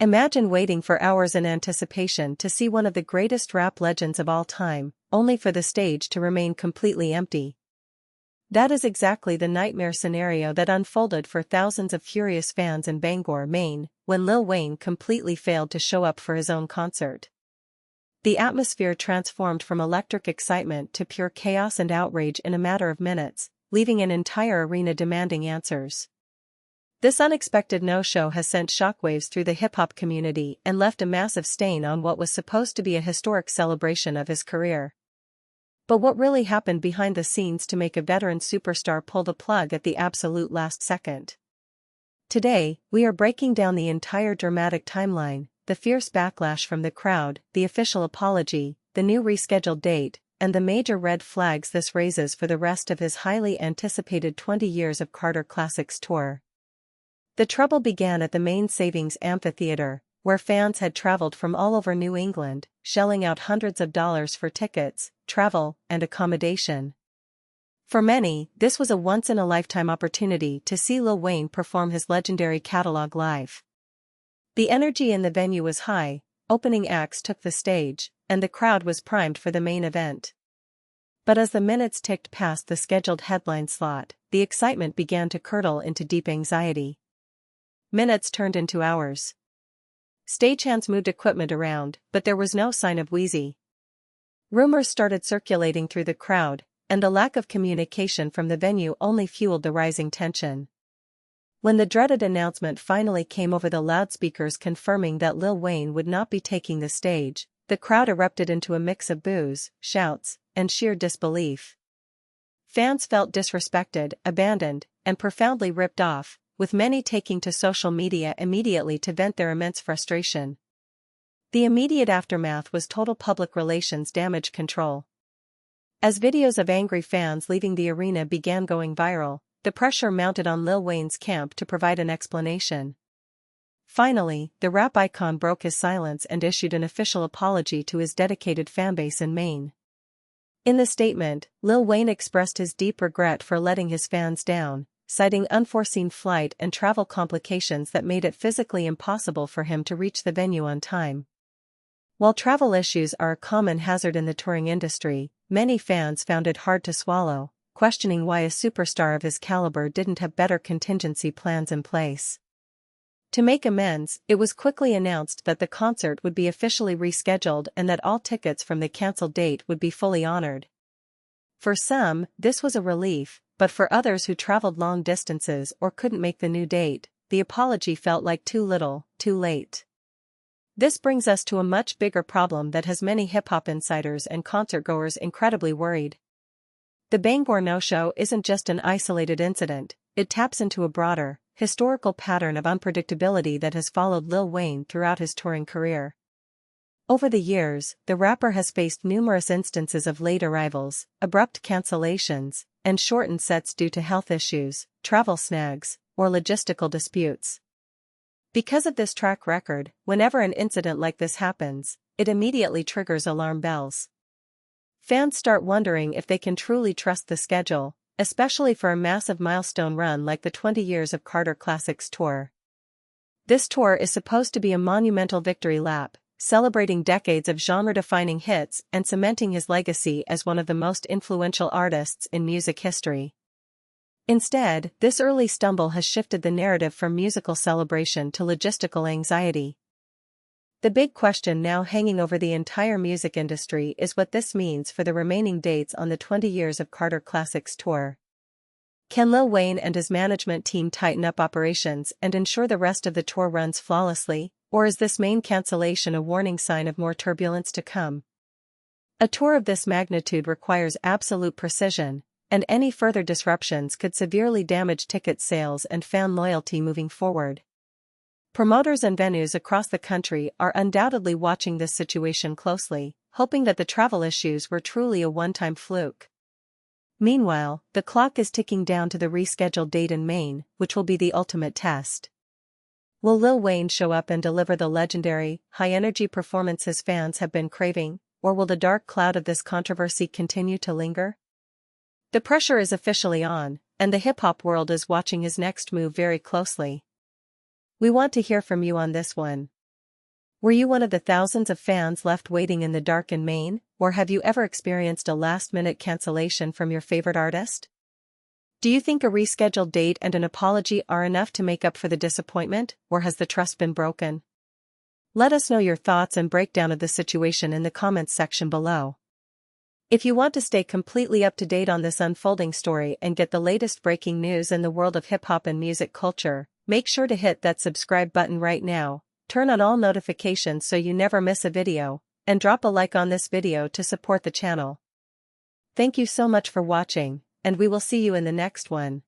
Imagine waiting for hours in anticipation to see one of the greatest rap legends of all time, only for the stage to remain completely empty. That is exactly the nightmare scenario that unfolded for thousands of furious fans in Bangor, Maine, when Lil Wayne completely failed to show up for his own concert. The atmosphere transformed from electric excitement to pure chaos and outrage in a matter of minutes, leaving an entire arena demanding answers. This unexpected no-show has sent shockwaves through the hip-hop community and left a massive stain on what was supposed to be a historic celebration of his career. But what really happened behind the scenes to make a veteran superstar pull the plug at the absolute last second? Today, we are breaking down the entire dramatic timeline, the fierce backlash from the crowd, the official apology, the new rescheduled date, and the major red flags this raises for the rest of his highly anticipated 20 Years of Carter Classics tour. The trouble began at the Maine Savings Amphitheater, where fans had traveled from all over New England, shelling out hundreds of dollars for tickets, travel, and accommodation. For many, this was a once-in-a-lifetime opportunity to see Lil Wayne perform his legendary catalog live. The energy in the venue was high, opening acts took the stage, and the crowd was primed for the main event. But as the minutes ticked past the scheduled headline slot, the excitement began to curdle into deep anxiety. Minutes turned into hours. Stagehands moved equipment around, but there was no sign of Wheezy. Rumors started circulating through the crowd, and the lack of communication from the venue only fueled the rising tension. When the dreaded announcement finally came over the loudspeakers confirming that Lil Wayne would not be taking the stage, the crowd erupted into a mix of boos, shouts, and sheer disbelief. Fans felt disrespected, abandoned, and profoundly ripped off, with many taking to social media immediately to vent their immense frustration. The immediate aftermath was total public relations damage control. As videos of angry fans leaving the arena began going viral, the pressure mounted on Lil Wayne's camp to provide an explanation. Finally, the rap icon broke his silence and issued an official apology to his dedicated fanbase in Maine. In the statement, Lil Wayne expressed his deep regret for letting his fans down, citing unforeseen flight and travel complications that made it physically impossible for him to reach the venue on time. While travel issues are a common hazard in the touring industry, many fans found it hard to swallow, questioning why a superstar of his caliber didn't have better contingency plans in place. To make amends, it was quickly announced that the concert would be officially rescheduled and that all tickets from the cancelled date would be fully honored. For some, this was a relief, but for others who traveled long distances or couldn't make the new date, the apology felt like too little, too late. This brings us to a much bigger problem that has many hip-hop insiders and concertgoers incredibly worried. The Bangor no-show isn't just an isolated incident, it taps into a broader, historical pattern of unpredictability that has followed Lil Wayne throughout his touring career. Over the years, the rapper has faced numerous instances of late arrivals, abrupt cancellations, and shortened sets due to health issues, travel snags, or logistical disputes. Because of this track record, whenever an incident like this happens, it immediately triggers alarm bells. Fans start wondering if they can truly trust the schedule, especially for a massive milestone run like the 20 Years of Carter Classics tour. This tour is supposed to be a monumental victory lap, celebrating decades of genre-defining hits and cementing his legacy as one of the most influential artists in music history. Instead, this early stumble has shifted the narrative from musical celebration to logistical anxiety. The big question now hanging over the entire music industry is what this means for the remaining dates on the 20 Years of Carter Classics tour. Can Lil Wayne and his management team tighten up operations and ensure the rest of the tour runs flawlessly, or is this main cancellation a warning sign of more turbulence to come? A tour of this magnitude requires absolute precision, and any further disruptions could severely damage ticket sales and fan loyalty moving forward. Promoters and venues across the country are undoubtedly watching this situation closely, hoping that the travel issues were truly a one-time fluke. Meanwhile, the clock is ticking down to the rescheduled date in Maine, which will be the ultimate test. Will Lil Wayne show up and deliver the legendary, high-energy performance his fans have been craving, or will the dark cloud of this controversy continue to linger? The pressure is officially on, and the hip-hop world is watching his next move very closely. We want to hear from you on this one. Were you one of the thousands of fans left waiting in the dark in Maine, or have you ever experienced a last-minute cancellation from your favorite artist? Do you think a rescheduled date and an apology are enough to make up for the disappointment, or has the trust been broken? Let us know your thoughts and breakdown of the situation in the comments section below. If you want to stay completely up to date on this unfolding story and get the latest breaking news in the world of hip-hop and music culture, make sure to hit that subscribe button right now, turn on all notifications so you never miss a video, and drop a like on this video to support the channel. Thank you so much for watching, and we will see you in the next one.